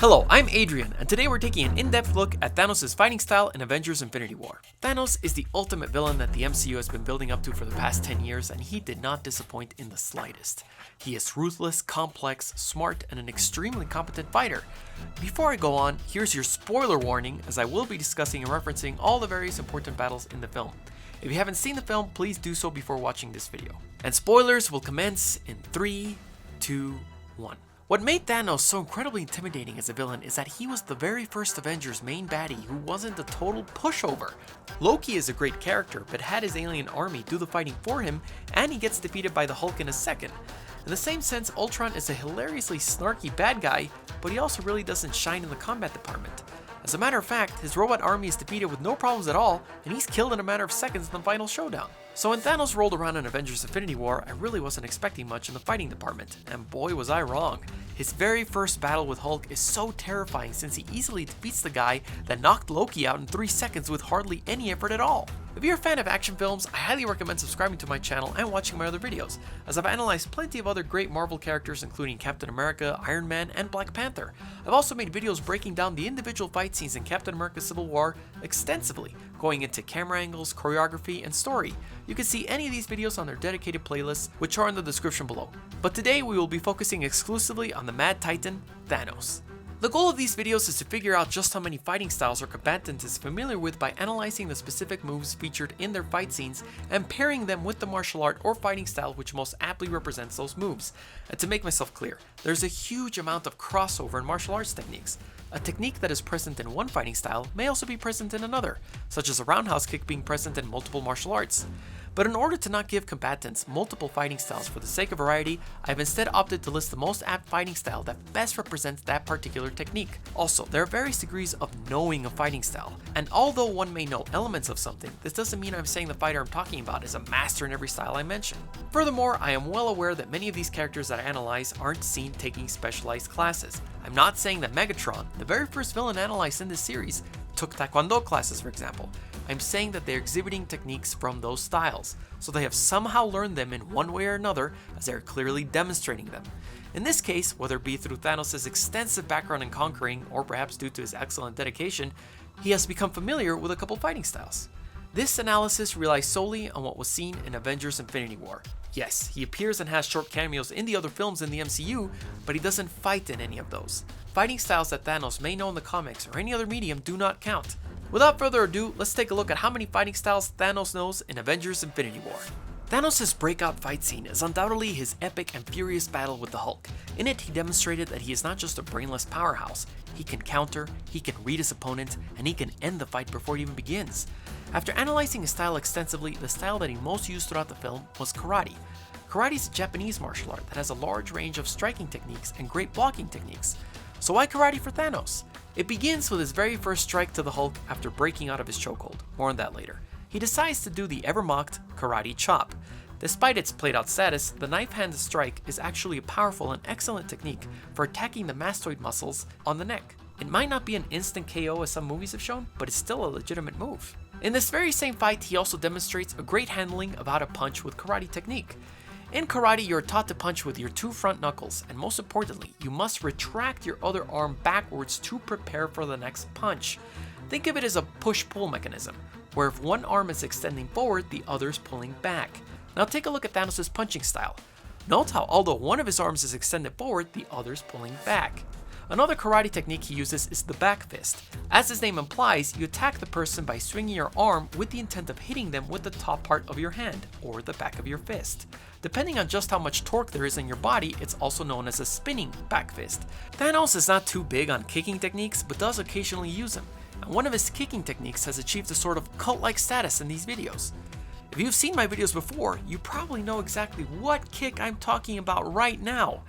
Hello, I'm Adrian, and today we're taking an in-depth look at Thanos' fighting style in Avengers Infinity War. Thanos is the ultimate villain that the MCU has been building up to for the past 10 years, and he did not disappoint in the slightest. He is ruthless, complex, smart, and an extremely competent fighter. Before I go on, here's your spoiler warning, as I will be discussing and referencing all the various important battles in the film. If you haven't seen the film, please do so before watching this video. And spoilers will commence in 3, 2, 1. What made Thanos so incredibly intimidating as a villain is that he was the very first Avengers main baddie who wasn't a total pushover. Loki is a great character, but had his alien army do the fighting for him, and he gets defeated by the Hulk in a second. In the same sense, Ultron is a hilariously snarky bad guy, but he also really doesn't shine in the combat department. As a matter of fact, his robot army is defeated with no problems at all, and he's killed in a matter of seconds in the Final Showdown. So when Thanos rolled around in Avengers Infinity War, I really wasn't expecting much in the fighting department, and boy was I wrong. His very first battle with Hulk is so terrifying since he easily defeats the guy that knocked Loki out in 3 seconds with hardly any effort at all. If you're a fan of action films, I highly recommend subscribing to my channel and watching my other videos, as I've analyzed plenty of other great Marvel characters including Captain America, Iron Man, and Black Panther. I've also made videos breaking down the individual fight scenes in Captain America Civil War extensively, going into camera angles, choreography, and story. You can see any of these videos on their dedicated playlists, which are in the description below. But today we will be focusing exclusively on the Mad Titan, Thanos. The goal of these videos is to figure out just how many fighting styles our combatant is familiar with by analyzing the specific moves featured in their fight scenes and pairing them with the martial art or fighting style which most aptly represents those moves. And to make myself clear, there's a huge amount of crossover in martial arts techniques. A technique that is present in one fighting style may also be present in another, such as a roundhouse kick being present in multiple martial arts. But in order to not give combatants multiple fighting styles for the sake of variety, I've instead opted to list the most apt fighting style that best represents that particular technique. Also, there are various degrees of knowing a fighting style, and although one may know elements of something, this doesn't mean I'm saying the fighter I'm talking about is a master in every style I mention. Furthermore, I am well aware that many of these characters that I analyze aren't seen taking specialized classes. I'm not saying that Megatron, the very first villain analyzed in this series, took Taekwondo classes, for example. I'm saying that they're exhibiting techniques from those styles, so they have somehow learned them in one way or another as they are clearly demonstrating them. In this case, whether it be through Thanos' extensive background in conquering, or perhaps due to his excellent dedication, he has become familiar with a couple fighting styles. This analysis relies solely on what was seen in Avengers Infinity War. Yes, he appears and has short cameos in the other films in the MCU, but he doesn't fight in any of those. Fighting styles that Thanos may know in the comics or any other medium do not count. Without further ado, let's take a look at how many fighting styles Thanos knows in Avengers Infinity War. Thanos' breakout fight scene is undoubtedly his epic and furious battle with the Hulk. In it, he demonstrated that he is not just a brainless powerhouse. He can counter, he can read his opponent, and he can end the fight before it even begins. After analyzing his style extensively, the style that he most used throughout the film was karate. Karate is a Japanese martial art that has a large range of striking techniques and great blocking techniques. So why karate for Thanos? It begins with his very first strike to the Hulk after breaking out of his chokehold. More on that later. He decides to do the ever-mocked karate chop. Despite its played-out status, the knife-handed strike is actually a powerful and excellent technique for attacking the mastoid muscles on the neck. It might not be an instant KO as some movies have shown, but it's still a legitimate move. In this very same fight, he also demonstrates a great handling of how to punch with karate technique. In karate, you're taught to punch with your 2 front knuckles, and most importantly, you must retract your other arm backwards to prepare for the next punch. Think of it as a push-pull mechanism, where if one arm is extending forward, the other is pulling back. Now take a look at Thanos' punching style. Note how although one of his arms is extended forward, the other is pulling back. Another karate technique he uses is the back fist. As his name implies, you attack the person by swinging your arm with the intent of hitting them with the top part of your hand, or the back of your fist. Depending on just how much torque there is in your body, it's also known as a spinning back fist. Thanos is not too big on kicking techniques, but does occasionally use them, and one of his kicking techniques has achieved a sort of cult-like status in these videos. If you've seen my videos before, you probably know exactly what kick I'm talking about right now.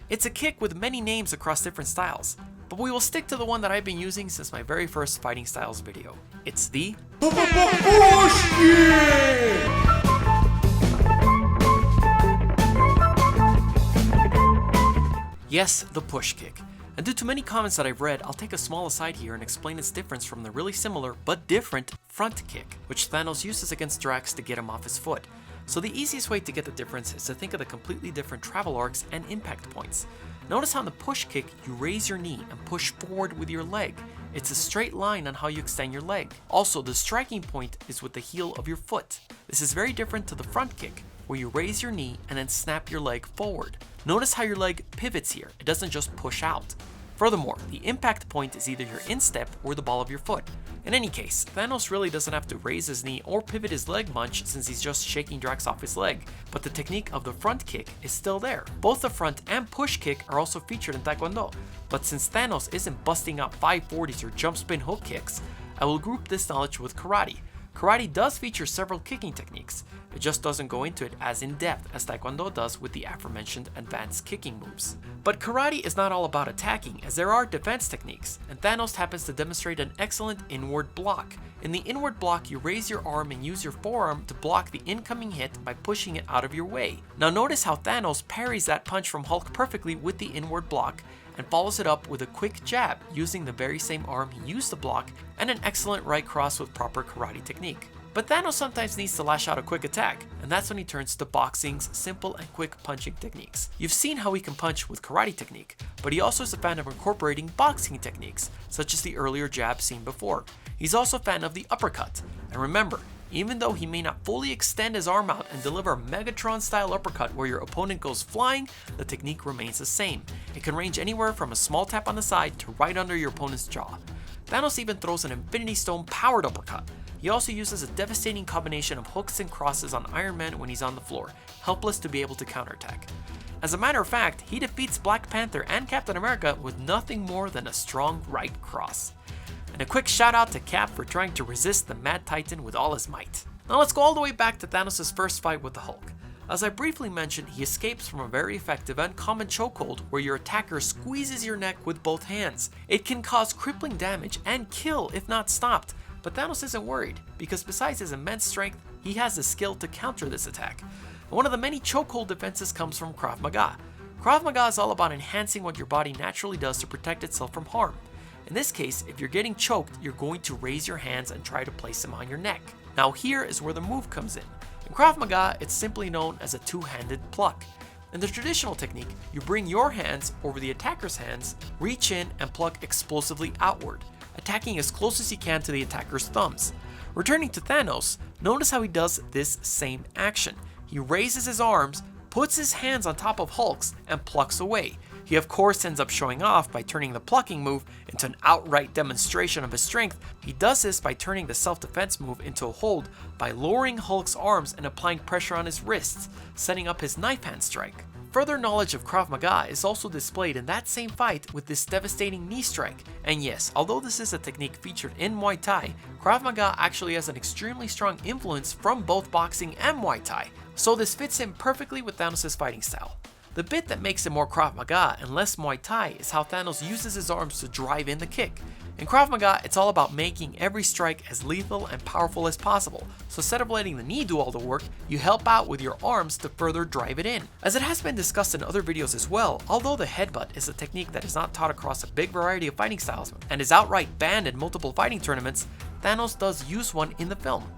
It's a kick with many names across different styles, but we will stick to the one that I've been using since my very first fighting styles video. It's the push kick! Yes, the push kick. And due to many comments that I've read, I'll take a small aside here and explain its difference from the really similar but different front kick, which Thanos uses against Drax to get him off his foot. So the easiest way to get the difference is to think of the completely different travel arcs and impact points. Notice how in the push kick, you raise your knee and push forward with your leg. It's a straight line on how you extend your leg. Also, the striking point is with the heel of your foot. This is very different to the front kick, where you raise your knee and then snap your leg forward. Notice how your leg pivots here, it doesn't just push out. Furthermore, the impact point is either your instep or the ball of your foot. In any case, Thanos really doesn't have to raise his knee or pivot his leg much since he's just shaking Drax off his leg, but the technique of the front kick is still there. Both the front and push kick are also featured in Taekwondo, but since Thanos isn't busting out 540s or jump spin hook kicks, I will group this knowledge with karate. Karate does feature several kicking techniques, it just doesn't go into it as in depth as Taekwondo does with the aforementioned advanced kicking moves. But karate is not all about attacking, as there are defense techniques, and Thanos happens to demonstrate an excellent inward block. In the inward block, you raise your arm and use your forearm to block the incoming hit by pushing it out of your way. Now notice how Thanos parries that punch from Hulk perfectly with the inward block, and follows it up with a quick jab using the very same arm he used to block, and an excellent right cross with proper karate technique. But Thanos sometimes needs to lash out a quick attack, and that's when he turns to boxing's simple and quick punching techniques. You've seen how he can punch with karate technique, but he also is a fan of incorporating boxing techniques, such as the earlier jab seen before. He's also a fan of the uppercut, and remember, even though he may not fully extend his arm out and deliver a Megatron style uppercut where your opponent goes flying, the technique remains the same. It can range anywhere from a small tap on the side to right under your opponent's jaw. Thanos even throws an Infinity Stone powered uppercut. He also uses a devastating combination of hooks and crosses on Iron Man when he's on the floor, helpless to be able to counterattack. As a matter of fact, he defeats Black Panther and Captain America with nothing more than a strong right cross. And a quick shout out to Cap for trying to resist the Mad Titan with all his might. Now let's go all the way back to Thanos' first fight with the Hulk. As I briefly mentioned, he escapes from a very effective and common chokehold where your attacker squeezes your neck with both hands. It can cause crippling damage and kill if not stopped, but Thanos isn't worried because besides his immense strength, he has the skill to counter this attack. And one of the many chokehold defenses comes from Krav Maga. Krav Maga is all about enhancing what your body naturally does to protect itself from harm. In this case, if you're getting choked, you're going to raise your hands and try to place them on your neck. Now here is where the move comes in. In Krav Maga, it's simply known as a two-handed pluck. In the traditional technique, you bring your hands over the attacker's hands, reach in and pluck explosively outward, attacking as close as you can to the attacker's thumbs. Returning to Thanos, notice how he does this same action. He raises his arms, puts his hands on top of Hulk's, and plucks away. He of course ends up showing off by turning the plucking move into an outright demonstration of his strength. He does this by turning the self-defense move into a hold by lowering Hulk's arms and applying pressure on his wrists, setting up his knife hand strike. Further knowledge of Krav Maga is also displayed in that same fight with this devastating knee strike. And yes, although this is a technique featured in Muay Thai, Krav Maga actually has an extremely strong influence from both boxing and Muay Thai, so this fits in perfectly with Thanos' fighting style. The bit that makes it more Krav Maga and less Muay Thai is how Thanos uses his arms to drive in the kick. In Krav Maga, it's all about making every strike as lethal and powerful as possible, so instead of letting the knee do all the work, you help out with your arms to further drive it in. As it has been discussed in other videos as well, although the headbutt is a technique that is not taught across a big variety of fighting styles and is outright banned in multiple fighting tournaments, Thanos does use one in the film.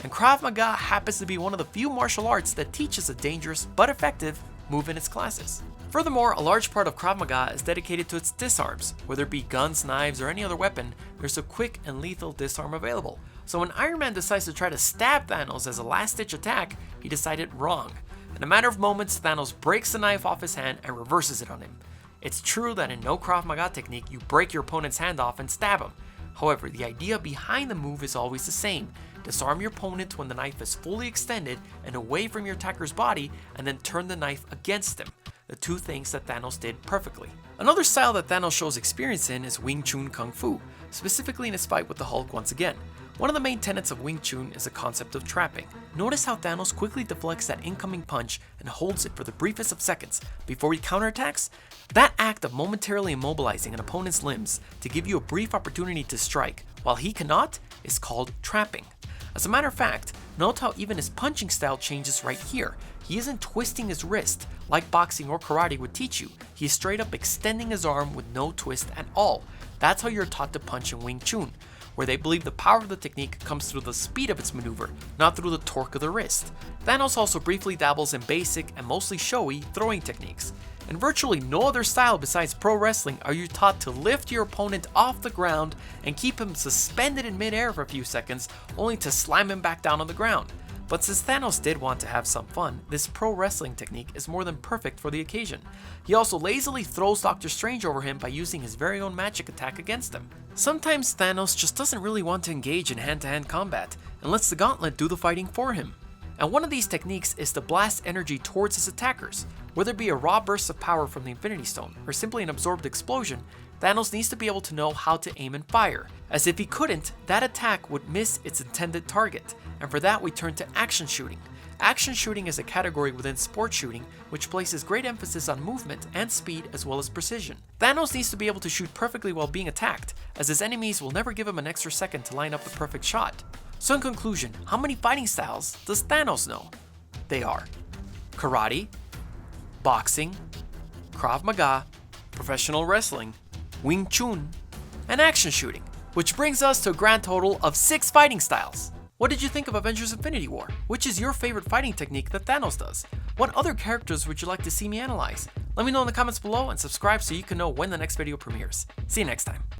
And Krav Maga happens to be one of the few martial arts that teaches a dangerous but effective move in its classes. Furthermore, a large part of Krav Maga is dedicated to its disarms. Whether it be guns, knives, or any other weapon, there's a quick and lethal disarm available. So when Iron Man decides to try to stab Thanos as a last-ditch attack, he decided wrong. In a matter of moments, Thanos breaks the knife off his hand and reverses it on him. It's true that in no Krav Maga technique, you break your opponent's hand off and stab him. However, the idea behind the move is always the same. Disarm your opponent when the knife is fully extended and away from your attacker's body, and then turn the knife against him. The two things that Thanos did perfectly. Another style that Thanos shows experience in is Wing Chun Kung Fu, specifically in his fight with the Hulk once again. One of the main tenets of Wing Chun is the concept of trapping. Notice how Thanos quickly deflects that incoming punch and holds it for the briefest of seconds before he counterattacks. That act of momentarily immobilizing an opponent's limbs to give you a brief opportunity to strike while he cannot is called trapping. As a matter of fact, note how even his punching style changes right here. He isn't twisting his wrist like boxing or karate would teach you. He is straight up extending his arm with no twist at all. That's how you're taught to punch in Wing Chun. where they believe the power of the technique comes through the speed of its maneuver, not through the torque of the wrist. Thanos also briefly dabbles in basic and mostly showy throwing techniques. In virtually no other style besides pro wrestling are you taught to lift your opponent off the ground and keep him suspended in midair for a few seconds, only to slam him back down on the ground. But since Thanos did want to have some fun, this pro wrestling technique is more than perfect for the occasion. He also lazily throws Doctor Strange over him by using his very own magic attack against him. Sometimes Thanos just doesn't really want to engage in hand-to-hand combat and lets the gauntlet do the fighting for him. And one of these techniques is to blast energy towards his attackers. Whether it be a raw burst of power from the Infinity Stone or simply an absorbed explosion, Thanos needs to be able to know how to aim and fire, as if he couldn't, that attack would miss its intended target, and for that we turn to action shooting. Action shooting is a category within sport shooting which places great emphasis on movement and speed as well as precision. Thanos needs to be able to shoot perfectly while being attacked, as his enemies will never give him an extra second to line up the perfect shot. So in conclusion, how many fighting styles does Thanos know? They are karate, boxing, Krav Maga, professional wrestling, Wing Chun, and action shooting, which brings us to a grand total of 6 fighting styles. What did you think of Avengers Infinity War? Which is your favorite fighting technique that Thanos does? What other characters would you like to see me analyze? Let me know in the comments below and subscribe so you can know when the next video premieres. See you next time.